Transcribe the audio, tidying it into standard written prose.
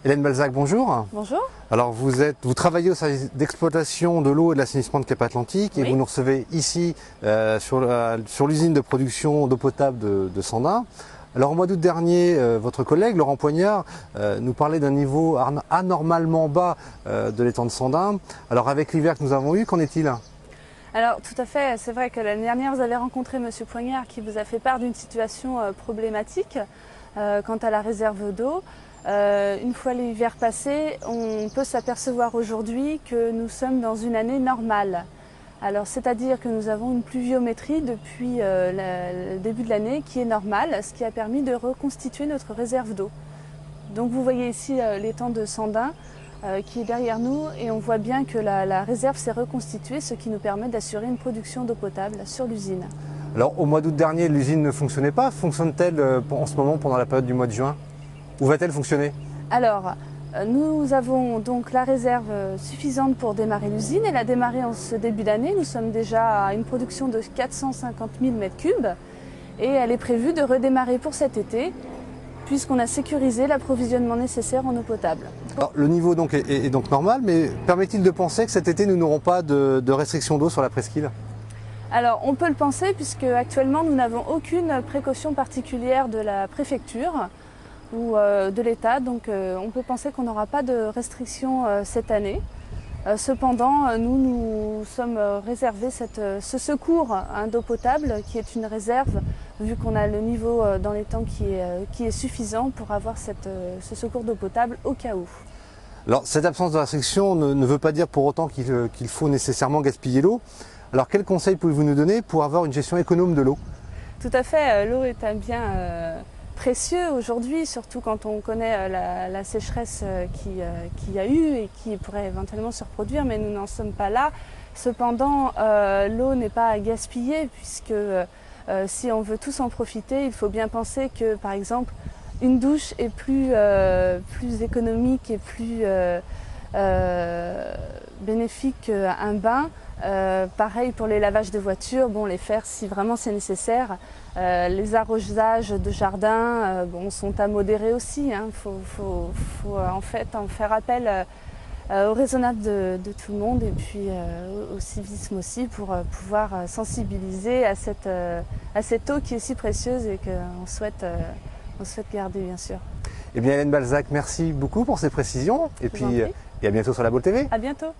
Hélène Balzac, bonjour. Bonjour. Alors vous travaillez au service d'exploitation de l'eau et de l'assainissement de Cap Atlantique et Oui. vous nous recevez ici sur l'usine de production d'eau potable de Sandin. Alors au mois d'août dernier, votre collègue Laurent Poignard nous parlait d'un niveau anormalement bas de l'étang de Sandin. Alors avec l'hiver que nous avons eu, qu'en est-il? Alors tout à fait, c'est vrai que l'année dernière vous avez rencontré Monsieur Poignard qui vous a fait part d'une situation problématique quant à la réserve d'eau. Une fois l'hiver passé, on peut s'apercevoir aujourd'hui que nous sommes dans une année normale. Alors c'est-à-dire que nous avons une pluviométrie depuis le début de l'année qui est normale, ce qui a permis de reconstituer notre réserve d'eau. Donc vous voyez ici l'étang de Sandin qui est derrière nous et on voit bien que la réserve s'est reconstituée, ce qui nous permet d'assurer une production d'eau potable sur l'usine. Alors au mois d'août dernier, l'usine ne fonctionnait pas. Fonctionne-t-elle en ce moment pendant la période du mois de juin? Où va-t-elle fonctionner? Alors, nous avons donc la réserve suffisante pour démarrer l'usine. Elle a démarré en ce début d'année. Nous sommes déjà à une production de 450 000 m3 et elle est prévue de redémarrer pour cet été puisqu'on a sécurisé l'approvisionnement nécessaire en eau potable. Alors, le niveau donc est donc normal, mais permet-il de penser que cet été nous n'aurons pas de restriction d'eau sur la presqu'île? Alors on peut le penser puisque actuellement nous n'avons aucune précaution particulière de la préfecture ou de l'État, donc on peut penser qu'on n'aura pas de restrictions cette année. Cependant, nous sommes réservés ce secours d'eau potable qui est une réserve, vu qu'on a le niveau dans les temps qui est suffisant pour avoir ce secours d'eau potable au cas où. Alors cette absence de restriction ne veut pas dire pour autant qu'il faut nécessairement gaspiller l'eau. Alors quels conseils pouvez-vous nous donner pour avoir une gestion économe de l'eau? Tout à fait, l'eau est un bien précieux aujourd'hui, surtout quand on connaît la sécheresse qu'il y a eu et qui pourrait éventuellement se reproduire, mais nous n'en sommes pas là. Cependant, l'eau n'est pas à gaspiller puisque si on veut tous en profiter, il faut bien penser que par exemple une douche est plus économique et plus bénéfique qu'un bain. Pareil pour les lavages de voitures, bon, les faire si vraiment c'est nécessaire. Les arrosages de jardin sont à modérer aussi. Faut en fait en faire appel au raisonnable de tout le monde et puis au civisme aussi pour pouvoir sensibiliser à cette eau qui est si précieuse et qu'on souhaite garder bien sûr. Eh bien Hélène Balzac, merci beaucoup pour ces précisions et puis et à bientôt sur La Baule TV. À bientôt.